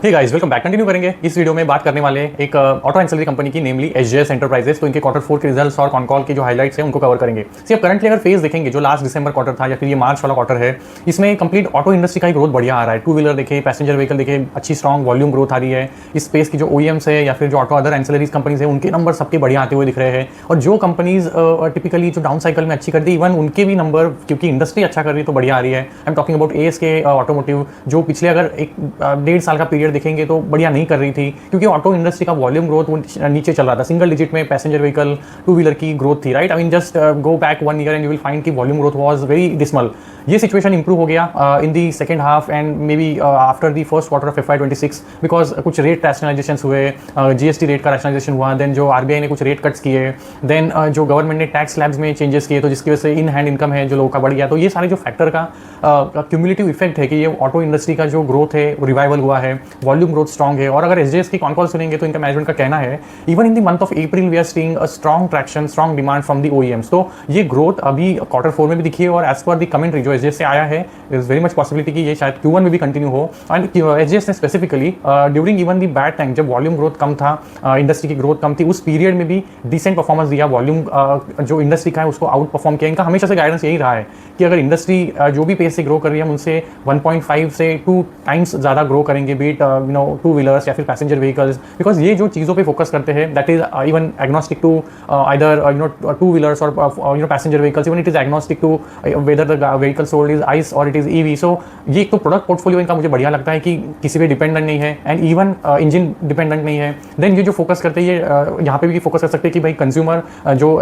हे guys, welcome back. Continue करेंगे इस video में बात करने वाले एक ऑटो एंसिलरी कंपनी की, नेमली एसजेएस एंटरप्राइजेस। तो इनके क्वार्टर 4 के रिजल्ट्स और कॉन कॉल के जो हाइलाइट्स हैं उनको कवर करेंगे। अब करंटली अगर फेज देखेंगे, जो लास्ट दिसंबर क्वार्टर था या फिर ये मार्च वाला क्वार्टर है, इसमें कंप्लीट ऑटो इंडस्ट्री का ही ग्रोथ बढ़िया आ रहा है। टू व्हीलर देखे, पैसेंजर व्हीकल देखे, अच्छी स्ट्रॉन्ग वॉल्यूम ग्रोथ आ रही है। इस स्पेस की जो ओईएम्स है या फिर जो ऑटो अदर एंसिलरीज कंपनीज है, उनके नंबर सबके बढ़िया आते हुए दिख रहे हैं। और जो कंपनीज टिपिकली जो डाउन साइकिल में अच्छी करती है, इवन उनके भी नंबर, क्योंकि इंडस्ट्री अच्छा कर रही है तो बढ़िया आ रही है। I am talking about ASK automotive, जो पिछले अगर एक 1.5 साल का पीरियड देखेंगे तो बढ़िया नहीं कर रही थी, क्योंकि ऑटो इंडस्ट्री का वॉल्यूम ग्रोथ नीचे चल रहा था। सिंगल डिजिट में पैसेंजर व्हीकल, टू व्हीलर की ग्रोथ थी, right. I mean just go back 1 year and you will find कि volume growth was very dismal. ये सिचुएशन इंप्रूव हो गया in the second half and may be after the first quarter of FY26, because कुछ rate rationalisation हुए, GST rate का rationalisation हुआ, then जो RBI ने कुछ रेट कट्स किए, देन जो गवर्नमेंट ने टैक्स स्लैब्स में चेंजेस किए, तो जिसकी वजह से इन हैंड इनकम है जो लोगों का बढ़ गया। तो ये सारे जो फैक्टर का क्यूमुलेटिव इफेक्ट है कि ये ऑटो इंडस्ट्री का जो ग्रोथ है वो रिवाइवल हुआ है, वॉल्यूम ग्रोथ स्ट्रॉन्ग है। और अगर एसजेएस की कॉन कॉल सुनेंगे तो इनका मैनेजमेंट का कहना है, even in the month of April we are seeing a strong traction, strong demand from the OEMs. तो ये ग्रोथ अभी क्वार्टर 4 में भी दिखी है, और एज पर द कमेंट्री जो एसजेएस से आया है, इज वेरी मच पॉसिबिलिटी कि ये शायद Q1 में भी कंटिन्यू हो। एंड एसजेएस ने specifically during even the bad time, जब वॉल्यूम ग्रोथ कम था, इंडस्ट्री की ग्रोथ कम थी, उस पीरियड में भी डिसेंट परफॉर्मेंस दिया। वॉल्यूम जो इंडस्ट्री का है उसको आउट परफॉर्म किया। इनका हमेशा से गाइडेंस यही रहा है कि अगर इंडस्ट्री जो भी पेस से ग्रो कर रही है, हम उनसे 1.5 से 2 टाइम्स ज़्यादा ग्रो करेंगे, बीट टू व्हीलर्स या फिर पैसेंजर व्हीकल्स, बिकॉज ये जो चीज़ों पे फोकस करते हैं, that is even agnostic to either two wheelers और passenger vehicles, even it is agnostic to whether the vehicle sold is ICE और इट इज ईवी। सो ये एक तो प्रोडक्ट पोर्टफोलियो इनका मुझे बढ़िया लगता है कि किसी पे डिपेंडेंट नहीं है, एंड इवन इंजन डिपेंडेंट नहीं है। देन ये जो फोकस करते हैं, ये यहाँ पे भी फोकस कर सकते हैं कि भाई कंज्यूमर जो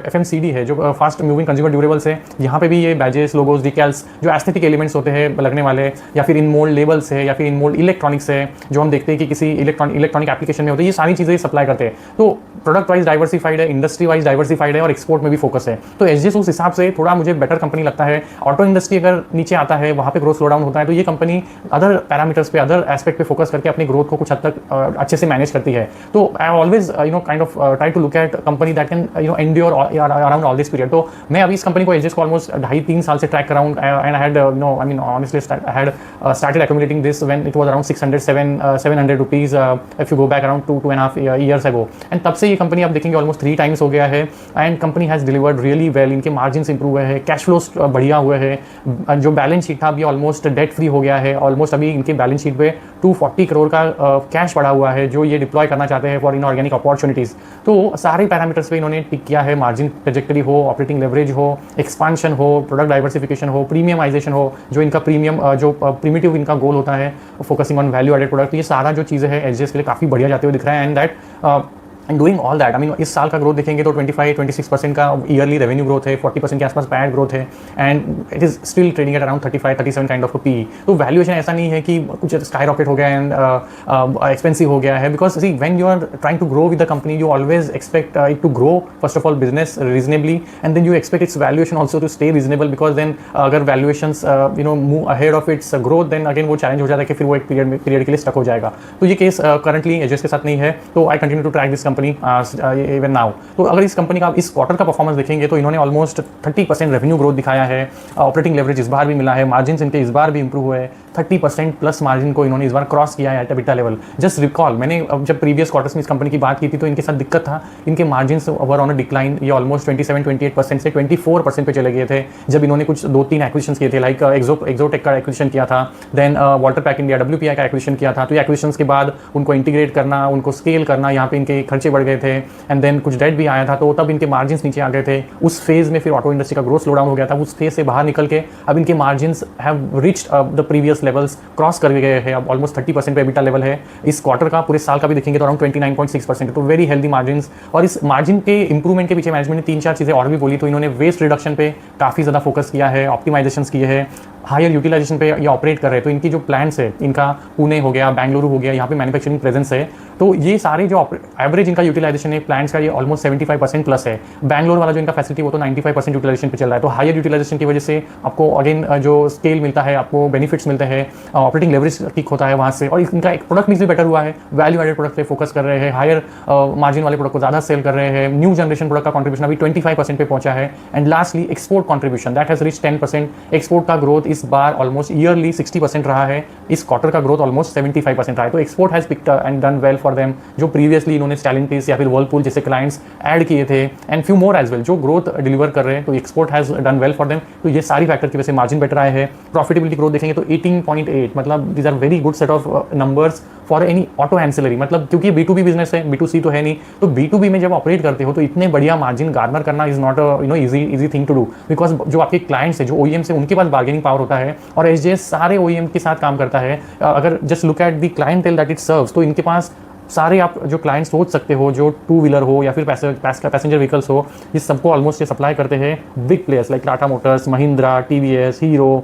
FMCD है, जो फास्ट मूविंग कंज्यूमर ड्यूरेबल्स है, यहाँ पे भी ये बैजेस, लोगोज, डिकैल्स, जो एस्थेटिक एलिमेंट्स होते हैं लगने वाले, या फिर इन मोल्ड लेबल्स है, या फिर इन मोल्ड इलेक्ट्रॉनिक्स है, जो हम देखते हैं कि किसी इलेक्ट्रॉनिक एप्लीकेशन में होते हैं, ये सारी चीज़ें सप्लाई करते हैं। तो प्रोडक्ट वाइज डाइवर्सिफाइड है, इंडस्ट्री वाइज डाइवर्सिफाइड है, और एक्सपोर्ट में भी फोकस है। तो एसजेएस उस हिसाब से थोड़ा मुझे बेटर कंपनी लगता है। ऑटो इंडस्ट्री अगर नीचे आता है, वहाँ पे ग्रोथ स्लो डाउन होता है, तो ये कंपनी अदर पैरामीटर्स पे, अदर एस्पेक्ट पे फोकस करके अपनी ग्रोथ को कुछ हद तक अच्छे से मैनेज करती है। तो I always kind of try to look at company that can endure around all this period. तो मैं अभी इस कंपनी को एसजेएस को ऑलमोस्ट 2.5-3 साल से ट्रैक कर रहा हूँ, and I had I mean honestly I had started accumulating this when it was around 700 rupees if you go back around 2.5 years ago, and तब से ये कंपनी आप देखेंगे ऑलमोस्ट 3 times हो गया है, and company has delivered really well. इनके margin improve हुए हैं, कैश फ्लोस बढ़िया हुए हैं, जो बैलेंस शीट था अभी ऑलमोस्ट डेट फ्री हो गया है। ऑलमोस्ट अभी इनके बैलेंस शीट पे 240 करोड़ का कैश पड़ा हुआ है, जो ये डिप्लॉय करना चाहते हैं फॉर इनऑर्गेनिक अपॉर्चुनिटीज़। तो सारे पैरामीटर्स पे इन्होंने टिक किया है, मार्जिन ट्रेजेक्टरी हो, ऑपरेटिंग लेवरेज हो, एक्सपांशन हो, प्रोडक्ट डाइवर्सिफिकेशन हो, प्रीमियमाइजेशन हो, जो इनका प्रीमियम जो प्रीमिटिव इनका गोल होता है, focusing on value added product. ये सारा जो चीज़ें है एसजेएस के लिए काफ़ी बढ़िया जाते हुए दिख रहा है, and that and doing all that. I mean इस साल का ग्रोथ देखेंगे तो 25-26% का ईयरली रेवेन्यू ग्रोथ है, 40% के आसपास पैड ग्रोथ है, and it is still trading at around 35-37 kind of P. तो वैल्यूएशन ऐसा नहीं है कि कुछ स्काई रॉकेट हो गया एंड एक्सपेंसिव हो गया है, because see when you are trying to grow with the company, you always expect it to grow first of all business reasonably, and then you expect its valuation also to stay reasonable, because then अगर valuations move ahead of its growth, then again वो challenge हो जाता है कि फिर वो एक period के लिए स्टक हो जाएगा। तो ये केस करंटली एसजेएस के साथ नहीं है। तो I continue to track this company even now. तो अगर इस कंपनी का इस क्वार्टर का परफॉर्मेंस देखेंगे तो इन्होंने ऑलमोस्ट 30% रेवेन्यू ग्रोथ दिखाया है, ऑपरेटिंग लेवरेज इस बार भी मिला है, मार्जिन इनके इस बार भी इंप्रूव हुए, 30% प्लस मार्जिन को इन्होंने इस बार क्रॉस किया है at EBITDA level. Just recall, मैंने जब प्रीवियस क्वार्टर्स में इस कंपनी की बात की थी तो इनके साथ दिक्कत था, इनके margin were on a decline. ये ऑलमोस्ट 27-28% से 24% पे चले गए थे जब इन्होंने कुछ 2-3 एक्विजिशंस किए थे, लाइक एक्सोटेक का एक्विजिशन किया था, then water pack India WPI का एक्विजिशन किया था। तो ये एक्विजिशंस के बाद उनको इंटीग्रेट करना, उनको स्केल करना, यहाँ पे इनके खर्चे बढ़ गए थे, एंड देन कुछ डेट भी आया था, तो तब इनके मार्जिन्स नीचे आ गए थे। उस फेज में फिर ऑटो इंडस्ट्री का ग्रोथ स्लो डाउन हो गया था, उस फेज से बाहर निकल के अब इनके margins have reached the previous levels, cross कर गए हैं, अब ऑलमोस्ट 30% पे एबिटा लेवल है। इस क्वार्टर का पूरे साल का भी देखेंगे तो अराउंड 29.6%, तो वेरी हेल्दी मार्जिन्स। और इस मार्जिन के इंप्रूवमेंट के पीछे मैनेजमेंट ने 3-4 चीज़ें और भी बोली। तो इन्होंने वेस्ट रिडक्शन पे काफ़ी ज़्यादा फोकस किया है, ऑप्टिमाइजेशन किए हैं, हायर यूटिलाइजेशन पे ये ऑपरेट कर रहे हैं। तो इनकी जो प्लांट्स है, इनका पुणे हो गया, बेंगलुरु हो गया, यहाँ पे मैन्युफैक्चरिंग प्रेजेंस है। तो ये सारे जो एवरेज इनका यूटिलाइजेशन है प्लांट्स का, ये ऑलमोस्ट 75% प्लस है। बैंगलोर वाला जो इनका फैसिलिटी वो तो 95% यूटिलाइजेशन पे चल रहा है। तो हायर यूटिलाइजेशन की वजह से आपको अगेन जो स्केल मिलता है, आपको बेनिफिट्स मिलते हैं, ऑपरेटिंग लेवरेज ठीक होता है वहाँ से, और इनका एक प्रोडक्ट मिक्स भी बेटर हुआ है, वैल्यू एडेड प्रोडक्ट पे फोकस कर रहे हैं, हायर मार्जिन वाले प्रोडक्ट को ज़्यादा सेल कर रहे हैं, न्यू जनरेशन प्रोडक्ट का कॉन्ट्रीब्यूशन अभी 25% पे पहुंचा है, and lastly export contribution that has reach 10%। Export का ग्रोथ इस बार ऑलमोस्ट ईयरली 60% रहा है, इस क्वार्टर का ग्रोथ ऑलमोस्ट 75% रहा है। तो export has picked and done well for them. जो प्रीवियसली इन्होंने स्टैलिंटिस या फिर वर्लपूल जैसे क्लाइंट्स ऐड किए थे and few more as well जो ग्रोथ डिलीवर कर रहे हैं, तो export has done well for them. तो ये सारी फैक्टर की वजह से मार्जिन बेटर आए हैं। प्रॉफिटेबिलिटी ग्रोथ देखेंगे तो 18.8, मतलब these are very good set of numbers for any auto ancillary. मतलब क्योंकि B2B बिजनेस है, B2C तो है नहीं, तो B2B में जब ऑपरेट करते हो तो इतने बढ़िया मार्जिन गार्नर करना is not easy thing to do, because जो आपके क्लाइंट्स है, जो OEM से, उनके पास बार्गेनिंग पावर होता है और SGS सारे OEM के साथ काम करता है। अगर just look at the clientele that it serves, तो इनके पास सारे आप जो क्लाइंट सोच सकते हो, जो टू व्हीलर हो या फिर पैसेंजर व्हीकल्स हो, ये सबको ऑलमोस्ट ये सप्लाई करते हैं big players like Tata Motors, Mahindra, TVS, Hero,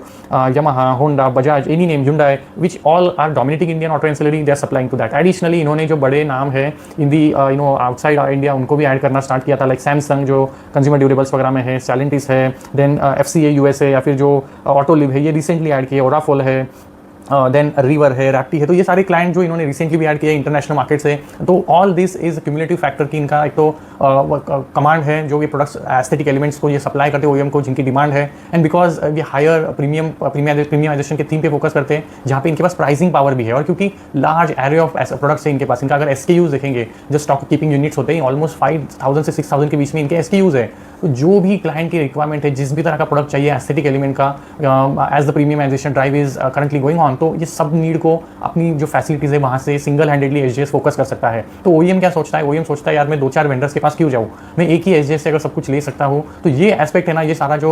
Yamaha, Honda, Bajaj, any name, Hyundai, which all are dominating Indian auto ancillary, they are supplying to that. Additionally इन्होंने जो बड़े नाम है इन दी आउटसाइड इंडिया, उनको भी ऐड करना स्टार्ट किया था, लाइक सैमसंग जो कंज्यूमर ड्यूरेबल्स वगैरह में है, स्टैलिंटिस है, देन FCA USA या फिर जो ऑटोलिव है, ये रिसेंटली ऐड किए, ओराफोल है, देन रिवर है, रैप्टी है। तो ये सारे क्लाइंट जो इन्होंने रिसेंटली भी ऐड किए इंटरनेशनल मार्केट से। तो all this is cumulative factor की इनका एक तो कमांड है, जो ये प्रोडक्ट्स एस्थेटिक एलिमेंट्स को ये सप्लाई करते हैं OEM को, जिनकी डिमांड है। एंड बिकॉज ये हायर प्रीमियमाइजेशन के थीम पे फोकस करते हैं, जहाँ पे इनके पास प्राइसिंग पावर भी है, और क्योंकि लार्ज एरे ऑफ प्रोडक्ट्स है इनके पास। इनका अगर SKUs देखेंगे, जो स्टॉक कीपिंग यूनिट्स होते हैं, ऑलमोस्ट 5000 से 6000 के बीच में इनके SKUs है। तो जो भी क्लाइंट की रिक्वायरमेंट है, जिस भी तरह का प्रोडक्ट चाहिए एस्थेटिक एलिमेंट का, as the premiumisation drive is currently going on, तो ये सब नीड को अपनी जो फैसिलिटीज है वहाँ से सिंगल हैंडेडली SGS फोकस कर सकता है। तो OEM क्या सोचता है? OEM सोचता है यार मैं 2-4 वेंडर्स के पास क्यों जाऊँ, मैं एक ही SGS से अगर सब कुछ ले सकता हूँ। तो ये एस्पेक्ट है ना, ये सारा जो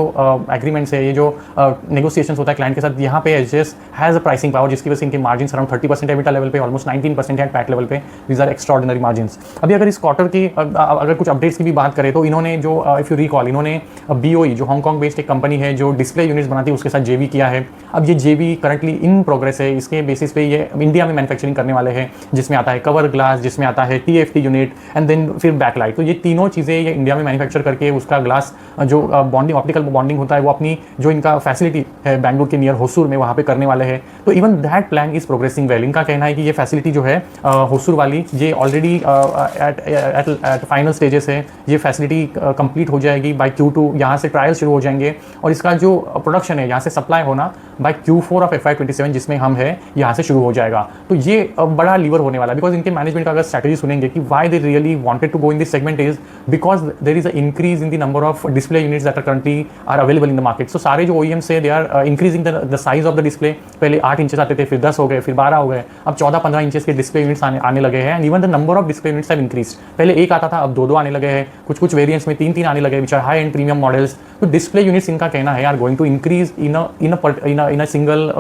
एग्रीमेंट्स है, ये जो नेगोशिएशंस होता है क्लाइंट के साथ, यहाँ पे SGS has a pricing power, जिसकी वजह से इनके मार्जिन अराउंड 30% एबिटा लेवल पे, ऑलमोस्ट 19% एट पैट लेवल पे। These are extraordinary margins. अभी अगर इस क्वार्टर की अगर कुछ अपडेट्स की भी बात करें, तो इन्होंने जो इफ यू रिकॉल, इन्होंने BOE जो हांगकॉन्ग बेस्ड एक कंपनी है जो डिस्प्ले यूनिट्स बनाती है, उसके साथ JV किया है। अब ये JV करंटली इन प्रोग्रेस है। इसके बेसिस पे ये इंडिया में मैन्युफैक्चरिंग करने वाले हैं, जिसमें आता है कवर ग्लास, जिसमें आता है TFT यूनिट एंड देन फिर बैकलाइट। तो ये तीनों चीज़ें ये इंडिया में मैन्युफैक्चर करके उसका ग्लास जो बॉन्डिंग, ऑप्टिकल बॉन्डिंग होता है, वो अपनी जो इनका फैसिलिटी है बैंगलोर के नियर होसूर में, वहाँ पे करने वाले हैं। तो even that plan is progressing well. इनका कहना है कि ये फैसिलिटी जो है होसूर वाली, ये ऑलरेडी एट फाइनल स्टेजेस है। ये फैसिलिटी कंप्लीट हो जाएगी बाय Q2, यहाँ से ट्रायल शुरू हो जाएंगे, और इसका जो प्रोडक्शन है यहाँ से सप्लाई होना बाय Q4 ऑफ FY27, जिसमें हम है, यहाँ से शुरू हो जाएगा। तो ये बड़ा लीवर होने वाला है, बिकॉज इनके मैनेजमेंट का अगर स्ट्रैटेजी सुनेंगे कि why they really wanted to go in this segment is because there is a increase in the number of display units that are currently are available in the market. So सारे जो OEM से they are increasing the size of the display. पहले 8 inches आते थे, फिर 10 हो गए, फिर 12 हो गए, अब 14-15 इंचेस के डिस्प्ले यूनिट्स आने लगे हैं। And even the number of display units have increase. पहले एक आता था, अब 2-2 आने लगे हैं, कुछ वेरिएंट्स में 3-3 आने लगे, which are high end premium models. तो डिस्प्ले यूनिट्स, इनका कहना है, are going to increase in a single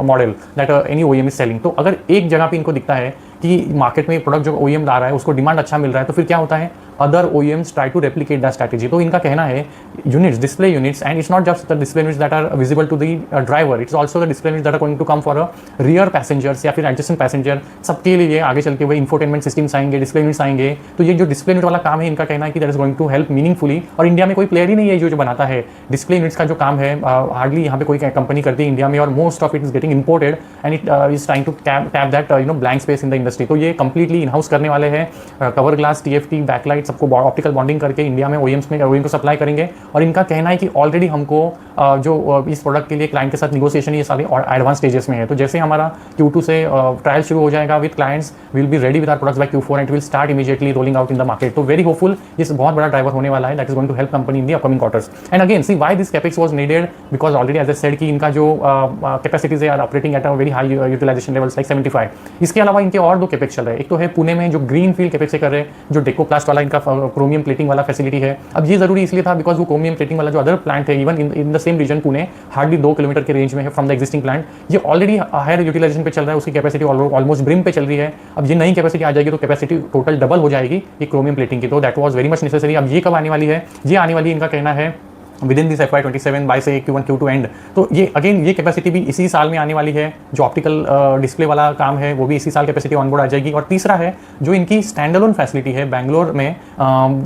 model that any OEM is selling. तो अगर एक जगह पे इनको दिखता है कि मार्केट में प्रोडक्ट जो OEM ला रहा है उसको डिमांड अच्छा मिल रहा है, तो फिर क्या होता है, other OEMs try to replicate that strategy। तो इनका कहना है units, display units, and it's not just the display units that are visible to the driver, it's also the display units that are going to come for a rear passengers या फिर adjacent passenger. सबके लिए आगे चल के वही infotainment systems आएंगे, display units आएंगे। तो ये जो डिस्प्ले यूनिट वाला काम है, इनका कहना है कि that is going to help meaningfully. और इंडिया में कोई प्लेयर ही नहीं है जो बनाता है डिस्प्ले यूनिट्स का जो काम है, हार्डली यहाँ पे कोई कंपनी करती है इंडिया में, और most of it is getting imported and it is trying to tap that blank space in the industry. तो ये कंप्लीटली इन हाउस करने वाले हैं। कवर ग्लास, TFT, बैकलाइट, सबको ऑप्टिकल बॉन्डिंग करके इंडिया में OEM को सप्लाई करेंगे। और इनका कहना है कि ऑलरेडी हमको जो इस प्रोडक्ट के लिए क्लाइंट के साथ निगोशिएशन, ये सारे एडवांस स्टेजेस में है। तो जैसे हमारा Q2 से ट्रायल शुरू हो जाएगा with clients, will be ready with our products by Q4 and will start immediately rolling out in the market. तो वेरी होपफुल, ये बहुत बड़ा ड्राइवर होने वाला है, that is going to help company in the upcoming quarters. And again see why this capex was needed, because already as I said कि इनका जो capacities are operating at a very high utilisation levels like 75। इसके अलावा इनके और 2 capex चल रहे हैं। एक तो है पुणे में जो ग्रीन फील्ड कैपेक्स कर रहे हैं, जो डेकोप्लास्ट वाला इनका क्रोमियम प्लेटिंग वाला फैसिलिटी है। अब ये जरूरी इसलिए था बिकॉज वो क्रोमियम प्लेटिंग वाला जो अदर प्लांट है, even in the same region Pune, hardly 2 kilometre के रेंज में है फ्रॉम द एग्जिस्टिंग प्लांट, ये ऑलरेडी हायर यूटिलाइजेशन पे चल रहा है, उसकी कैपेसिटी ऑलमोस्ट ब्रिम पे चल रही है। अब ये नई कैपेसिटी आ जाएगी तो कैपेसिटी टोटल डबल हो जाएगी ये क्रोमियम प्लेटिंग की। तो that was very much necessary. अब ये कब आने वाली है? ये आने वाली, इनका कहना है with in this FY27 bye से Q1 Q2 एंड। तो ये अगेन ये कैपेसिटी भी इसी साल में आने वाली है। जो ऑप्टिकल डिस्प्ले वाला काम है वो भी इसी साल कैपेसिटी ऑनबोर्ड आ जाएगी। और तीसरा है जो इनकी स्टैंड अलोन फैसिलिटी है बैंगलोर में,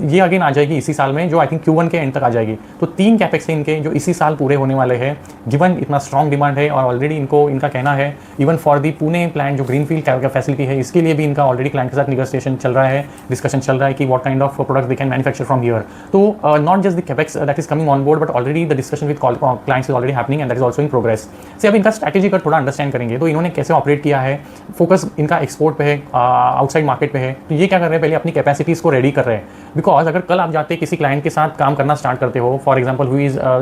ये अगेन आ जाएगी इसी साल में, जो आई थिंक Q1 के एंड तक आ जाएगी। तो 3 कैपेक्स हैं इनके जो इसी साल पूरे होने वाले हैं, गिवन इतना स्ट्रॉन्ग डिमांड है। और ऑलरेडी इनका कहना है even for the Pune plant जो ग्रीनफील्ड फैसिलिटी है, इसके लिए भी इनका ऑलरेडी क्लाइंट के साथ निगोशिएशन चल रहा है, डिस्कशन चल रहा है कि what kind of product they can manufacture from here. तो not just the capex that is coming on board but already the discussion with clients is already happening and that is also in progress. So अब इनका strategy का थोड़ा understand करेंगे तो इन्होंने कैसे operate किया है, फोकस इनका एक्सपोर्ट पे है, आउटसाइड मार्केट पे है। तो ये क्या कर रहे हैं, पहले अपनी कैपेसिटीज़ को रेडी कर रहे हैं। बिकॉज अगर कल आप जाते किसी क्लाइंट के साथ काम करना स्टार्ट करते हो, for example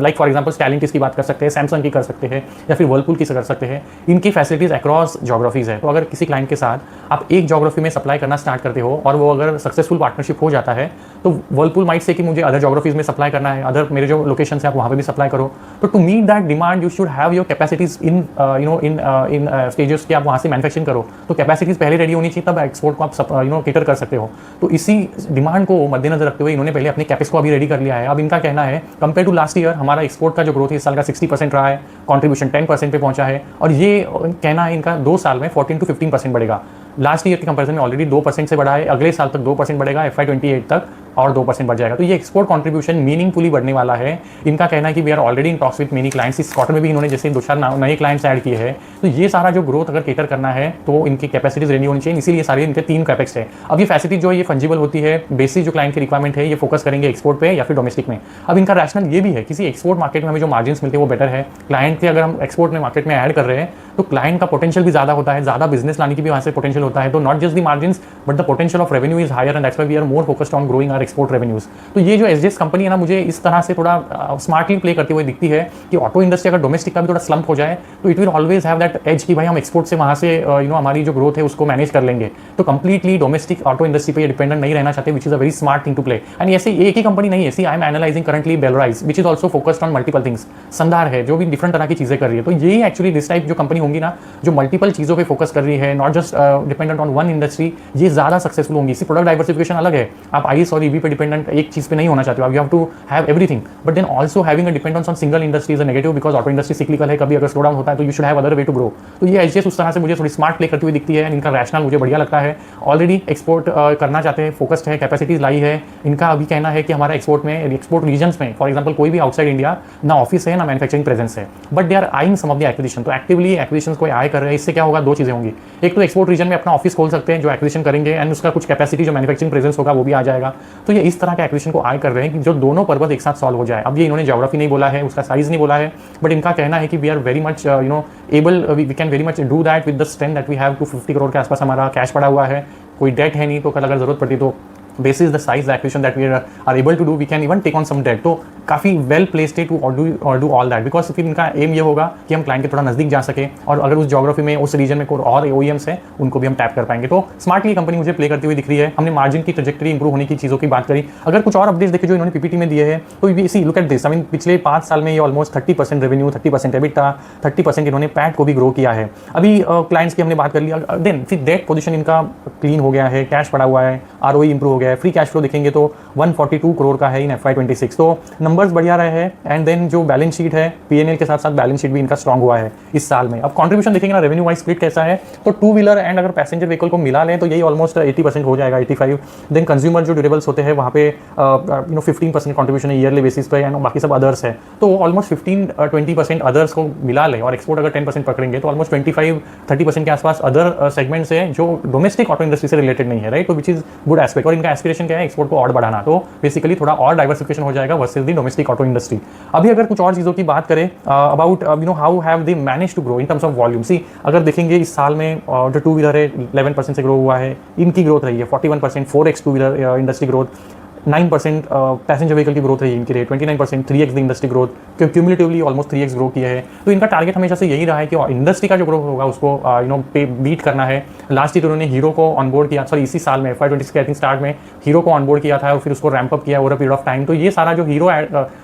like for example Stellantis की बात कर सकते हैं, सैमसंग की कर सकते हैं, या फिर वर्लपूल की कर सकते हैं। इनकी फैसिलिटीज़ अक्रॉस जोग्राफीज़ है। तो अगर किसी क्लाइंट के साथ आप एक जोग्राफी में सप्लाई करना स्टार्ट करते हो और वो अगर सक्सेसफुल पार्टनरशिप हो जाता है तो वर्लपूल माइट से कि मुझे अदर जोग्राफीज़ में सप्लाई करना है, अदर मेरे जो लोकेशन है आप वहाँ पे भी सप्लाई करो। तो to meet that demand you should have your capacities in in stages कि आप वहाँ से मैन्युफैक्चरिंग करो। तो कैपेसिटीज़ पहले रेडी होनी चाहिए, तब एक्सपोर्ट को आप केटर कर सकते हो। तो इसी डिमांड को मद्देनजर रखते हुए इन्होंने पहले अपने कैपेक्स को अभी रेडी कर लिया है। अब इनका कहना है कंपेयर टू लास्ट ईयर हमारा एक्सपोर्ट का जो ग्रोथ है इस साल का 60% रहा है, कॉन्ट्रीब्यूशन 10% पे पहुंचा है, और ये कहना है इनका 2 साल में 14 to 15% बढ़ेगा। लास्ट ईयर के कंपैरिजन में ऑलरेडी 2% से बढ़ा है, अगले साल तक 2% बढ़ेगा, FY28 तक और 2% बढ़ जाएगा। तो ये एक्सपोर्ट कंट्रीब्यूशन मीनिंगफुली बढ़ने वाला है। इनका कहना है कि we are already in talks with many clients. इस क्वार्टर में भी इन्होंने जैसे 2-4 नए क्लाइंट्स ऐड किए हैं। तो ये सारा जो ग्रोथ अगर केटर करना है तो इनकी कैपेसिटीज रेडी होनी चाहिए, इसीलिए सारे इनके 3 कैपेक्स है। अब ये फैसिलिटी जो है ये फंजिबल होती है, बेसिस जो क्लाइंट की रिक्वायरमेंट है ये फोकस करेंगे एक्सपोर्ट पे या फिर डोमेस्टिक में। अब इनका रैशनल ये भी है, किसी एक्सपोर्ट मार्केट में हमें जो मार्जिन मिलते हैं वो बेटर है। क्लाइंट के अगर हम एक्सपोर्ट में मार्केट में ऐड कर रहे हैं तो क्लाइंट का पोटेंशियल भी ज़्यादा होता है, ज़्यादा बिजनेस लाने की भी वहाँ से पोटेंशियल होता है। तो not just the margins but the potential of revenue is higher and that's why we are more focused on growing our export revenues. तो ये जो एसजेएस कंपनी है ना, मुझे इस तरह से थोड़ा स्मार्टली प्ले करते हुए दिखती है कि ऑटो इंडस्ट्री अगर डोमेस्टिक का भी थोड़ा स्लम्प हो जाए तो it will always have that edge कि भाई हम एक्सपोर्ट से वहाँ से हमारी जो ग्रोथ है उसको मैनेज कर लेंगे। तो कंप्लीटली डोमेस्टिक ऑटो इंडस्ट्री पे डिपेंडेंट नहीं रहना चाहते, which is a very smart thing to play. And ऐसे एक ही कंपनी नहीं है, ऐसी I am analysing currently Belrise which is also focused on multiple things. Sandhar है जो भी डिफरेंट तरह की चीज़ें कर रही है। तो यही एक्चुअली दिस टाइप जो कंपनी होंगी ना, जो मल्टीपल चीज़ों पे फोकस कर रही है, not just dependent on one industry, ये ज़्यादा सक्सेसफुल होंगी। इसी प्रोडक्ट डाइवर्सिफिकेशन अलग है, आप आईएस और ईवी पे डिपेंडेंट एक चीज़ पे नहीं होना चाहते हो, you have to have everything. But then also having a dependence on single industry is a negative, because auto industry cyclical है, कभी अगर स्लो डाउन होता है तो you should have other way to grow. तो ये एसजेएस उस तरह से मुझे थोड़ी स्मार्ट प्ले करती हुई दिखती है। इनका रैशनल मुझे बढ़िया लगता है। ऑलरेडी एक्सपोर्ट करना चाहते हैं, फोकस्ड है, कैपेसिटीज लाई है। इनका अभी कहना है कि हमारा एक्सपोर्ट में, एक्सपोर्ट रीजन्स में फॉर एग्जाम्पल कोई भी आउटसाइड इंडिया ना ऑफिस है ना मैन्युफैक्चरिंग प्रेजेंस है, but they are eyeing some of the acquisition. तो एक्टिवली एक्विजिशन को आय कर रहे हैं। इससे क्या होगा, 2 चीज़ें होंगी। एक तो एक्सपोर्ट रीजन में अपना ऑफिस खोल सकते हैं जो एक्विजिशन करेंगे, एंड उसका कुछ कैपेसिटी जो मैन्युफैक्चरिंग प्रेजेंस होगा वो भी आ जाएगा। तो ये इस तरह के एक्विजिशन को आय कर रहे हैं कि जो दोनों पर्पस एक साथ सॉल्व हो जाए। अब ये इन्होंने ज्योग्राफी नहीं बोला है, उसका साइज नहीं बोला है, बट इनका कहना है कि we are very much able, we can very much do that with the strength that we have. 250 crore के आसपास हमारा कैश पड़ा हुआ है, कोई डेट है नहीं, तो कल अगर जरूरत पड़ती तो basis the size the acquisition that we are able to do, we can even take on some debt। तो काफ़ी वेल प्लेस्ड है to do all that, because फिर इनका एम ये होगा कि हम क्लाइंट के थोड़ा नजदीक जा सके, और अगर उस ज्योग्राफी में उस रीजन में कोई और ओईएम्स है उनको भी हम टैप कर पाएंगे। तो स्मार्टली कंपनी मुझे प्ले करती हुई दिख रही है। हमने मार्जिन की ट्रजेक्टरी इंप्रूव होने की चीज़ों की बात करी। अगर कुछ और अपडेट्स देखे जो इन्होंने पीपीटी में दिए हैं तो see look at this, I mean पिछले 5 साल में ये ऑलमोस्ट 30% रेवेन्यू, 30% एबिटा, 30% इन्होंने पैट को भी ग्रो किया है। अभी क्लाइंट्स की हमने बात कर लिया, देन फिर डेट पोजीशन इनका क्लीन हो गया है, कैश पड़ा हुआ है, आरओई इंप्रूव हो गया है, फ्री कैश फ्लो देखेंगे तो 142 करोड़ का है इन FY26। तो नंबर्स बढ़िया रहे हैं। एंड देन जो बैलेंस शीट है, पीएनएल के साथ साथ बैलेंस शीट भी इनका स्ट्रांग हुआ है इस साल में। अब कंट्रीब्यूशन देखेंगे ना, रेवेन्यू वाइज स्प्लिट कैसा है, तो 2 व्हीलर एंड अगर पैसेंजर व्हीकल को मिला लें तो यही ऑलमोस्ट 80% हो जाएगा, 85। देन कंज्यूमर जो ड्यूरेबल्स होते हैं वहाँ पे 15% कंट्रीब्यूशन है ईयरली बेसिस पे, एंड बाकी सब अदर्स है। तो ऑलमोस्ट 15-20% अदर्स को मिला लें, और एक्सपोर्ट अगर 10% पकड़ेंगे तो ऑलमोस्ट 25-30% के आसपास अदर सेगमेंट्स है जो डोमेस्टिक ऑटो इंडस्ट्री से रिलेटेड नहीं है, राइट। तो विच इज गुड एस्पेक्ट, और इनका एस्पिरेशन क्या है, एक्सपोर्ट को और बढ़ाना। तो बेसिकली थोड़ा और डाइवर्सिफिकेशन हो जाएगा versus the domestic auto industry. अभी अगर कुछ और चीज़ों की बात करें about how have they manage to grow in terms of volume. See अगर देखेंगे इस साल में जो 2 व्हीलर है 11% से ग्रो हुआ है, इनकी ग्रोथ रही है 41%, 4x 2 wheeler industry growth, 9% passenger vehicle की ग्रोथ रही है इनकी rate, 29%, 3x the industry growth, cumulatively almost 3x grow किया है। तो इनका टारगेट हमेशा से यही रहा है कि इंडस्ट्री का जो ग्रोथ होगा उसको बीट करना है। लास्ट ईयर उन्होंने हीरो को ऑनबोर्ड किया, सॉरी इसी साल में FY26 के आई थिंक स्टार्ट में हीरो को ऑनबोर्ड किया था और फिर उसको रैंप अप किया over a period of time. तो ये सारा जो हीरो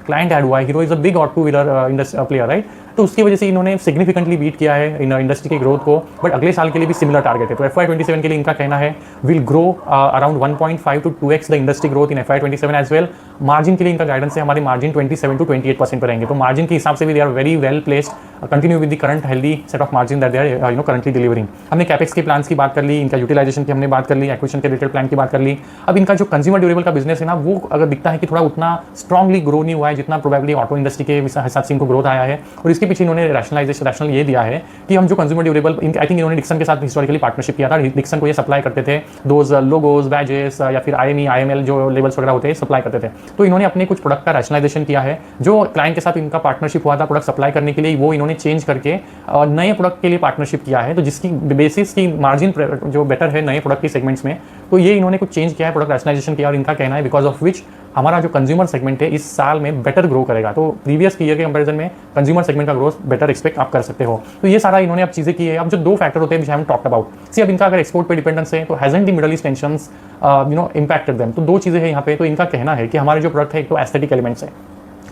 क्लाइंट ऐड हुआ है, hero is a big auto wheeler player, right. तो उसकी वजह से इन्होंने सिग्निफिकेंटली बीट किया है इन इंडस्ट्री की ग्रोथ को, बट अगले साल के लिए भी सिमिलर टारगेट है। तो FY27 के लिए इनका कहना है will grow around 1.5 to 2x the industry growth in FY27 as well. Margin के लिए इनका गाइडेंस है, हमारी मार्जिन 27 to 28% पर रहेंगे। तो मार्जिन के हिसाब से भी they are very well placed continue with the current healthy set of margin that they are currently delivering. हमने कैपेक्स के प्लान्स की बात कर ली, इनका यूटिलाइजेशन की हमने बात कर ली, एक्विजिशन के रिलेटेड प्लान की बात कर ली। अब इनका जो कंज्यूमर ड्यूरेबल का बिजनेस है ना, वो अगर दिखता है कि थोड़ा उतना स्ट्रांगली ग्रो नहीं हुआ है जितना प्रोबेबली ऑटो इंडस्ट्री के हिसाब से इनको ग्रोथ आया है। और इसके पीछे इन्होंने रैशनल ये दिया है कि हम जो कंज्यूमर ड्यूरेबल, आई थिंक इन्होंने डिक्सन के साथ हिस्टोरिकली पार्टनरशिप किया था, डिक्सन को ये सप्लाई करते थे दोज लोगोज, बैजेस या फिर IME IML जो लेबल्स वगैरह होते हैं सप्लाई करते थे। तो इन्होंने अपने कुछ प्रोडक्ट का रैशनलाइजेशन किया है। जो क्लाइंट के साथ इनका पार्टनरशिप हुआ था प्रोडक्ट सप्लाई करने के लिए, वो इन्होंने चेंज करके नए प्रोडक्ट के लिए पार्टनरशिप किया है, तो जिसकी बेसिस की मार्जिन जो बेटर है नए प्रोडक्ट के सेगमेंट्स में। तो ये इन्होंने कुछ चेंज किया है, प्रोडक्ट रैशनलाइजेशन किया, और इनका कहना है बिकॉज ऑफ विच हमारा जो कंज्यूमर सेगमेंट है इस साल में बेटर ग्रो करेगा। तो प्रीवियस ईयर के कंपैरिजन में कंज्यूमर सेगमेंट का ग्रोथ बेटर एक्सपेक्ट आप कर सकते हो। तो ये सारा इन्होंने अब चीज़ें की है। अब जो दो फैक्टर होते हैं विच हैव टॉक्ड अबाउट, सी अब इनका अगर एक्सपोर्ट पे डिपेंडेंस है तो hasn't the Middle East tensions impacted them. तो दो चीज़ें हैं यहाँ पे। तो इनका कहना है कि हमारे जो प्रोडक्ट है एक तो एस्थेटिक एलिमेंट्स है,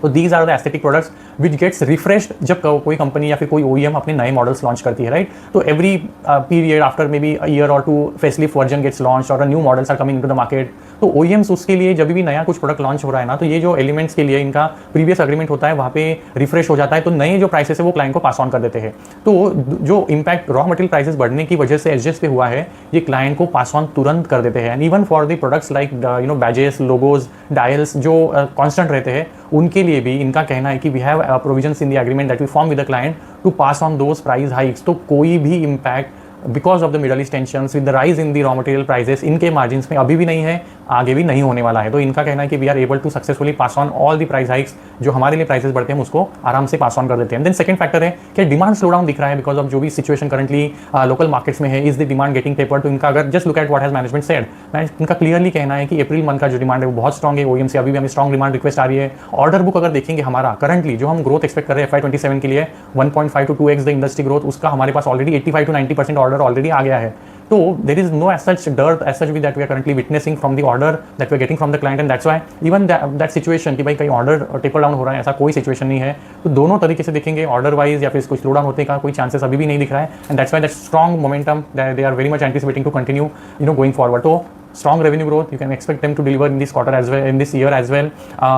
तो these are the aesthetic products which gets refreshed जब कोई कंपनी या फिर कोई OEM अपने नए मॉडल्स लॉन्च करती है, राइट। तो every period after may be year और 2 फेसलिफ्ट वर्जन गेट्स लॉन्च और new models are coming into the market. तो OEMs उसके लिए जब भी नया कुछ प्रोडक्ट लॉन्च हो रहा है ना, तो ये जो एलिमेंट्स के लिए इनका प्रीवियस अग्रीमेंट होता है वहाँ पे रिफ्रेश हो जाता है, तो नए जो प्राइसेस है वो क्लाइंट को पास ऑन कर देते हैं। तो जो इम्पैक्ट रॉ मटेरियल प्राइसेस बढ़ने की वजह से SGS पे हुआ है, ये क्लाइंट को पास ऑन तुरंत कर देते हैं। And even for the products like badges, logos, dials जो कॉन्स्टेंट रहते हैं, उनके लिए भी इनका कहना है कि we have provisions in the agreement that we form with the client to pass on those price hikes. तो कोई भी impact because of the Middle East tensions with the rise in the raw material prices इनके मार्जिन में अभी भी नहीं है, आगे भी नहीं होने वाला है। तो इनका कहना है कि we are able to successfully pass on all the price hikes, जो हमारे लिए प्राइसेस बढ़ते हैं उसको आराम से पास ऑन कर देते हैं। देन सेकंड फैक्टर है कि डिमांड स्लो डाउन दिख रहा है बिकॉज ऑफ जो भी सिचुएशन करंटली लोकल मार्केट्स में है, is the demand getting tapered. तो इनका अगर just look at what has management said, इनका क्लियरली कहना है कि अप्रैल मंथ का जो डिमांड है वो बहुत स्ट्रॉन्ग है। OEM से अभी भी हमें स्ट्रॉन्ग डिमांड रिक्वेस्ट आ रही है। ऑर्डर बुक अगर देखेंगे हमारा करंटली जो हम ग्रोथ एक्सपेक्ट कर रहे हैं FY 27 के लिए 1.5 to 2x the industry growth, उसका हमारे पास ऑलरेडी 85 to 90% ऑर्डर ऑलरेडी आ गया है। तो there is no as such dearth as such that we are currently witnessing from the order that we are getting from the client, and that's why even that situation कि भाई कहीं order taper down हो रहा है, ऐसा कोई situation नहीं है। तो दोनों तरीके से देखेंगे, ऑर्डर वाइज या फिर कोई स्लो डाउन होने का कोई चांसेस अभी भी नहीं दिख रहा है। And that's why that strong momentum they are very much anticipating to continue going forward. तो strong revenue growth you can expect them to deliver in this quarter as well, in this year as well।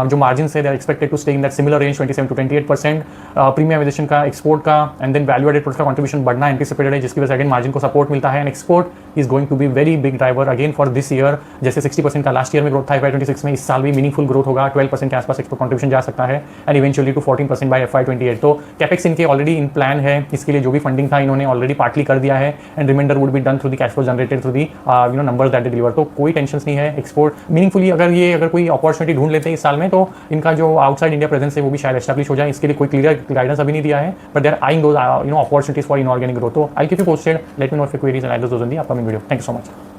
जो margins है they are expected to stay in that similar range 27 to 28%। Premiumisation का, export का and then value added products का contribution बढ़ना anticipated है, जिसकी वजह से अगेन मार्जिन को सपोर्ट मिलता है। And export is going to be very big driver again for this year. जैसे 60% का लास्ट ईयर में ग्रोथ था FY 26 में, इस साल भी मीनिंगफुल ग्रोथ होगा, 12% के आसपास एक्सपोर्ट कंट्रीब्यूशन जा सकता है and eventually to 14% by FY 28। तो कैपेक्स इनके ऑलरेडी इन प्लान है, इसके लिए जो भी फंडिंग था इन्होंने ऑलरेडी पार्टली कर दिया है and reminder would be done through the cash flow generated through the numbers that they deliver. तो कोई टेंशन नहीं है। एक्सपोर्ट मीनिंगफुली अगर कोई अपॉर्चुनिटी ढूंढ लेते हैं इस साल में, तो इनका जो आउटसाइड इंडिया प्रेजेंस है वो भी शायद एस्टैब्लिश हो जाए। इसके लिए कोई क्लियर गाइडेंस अभी नहीं दिया है, but they are eyeing those opportunities for inorganic growth. तो I keep you posted, let me know if queries and ideas those in the upcoming video. Thank you so much.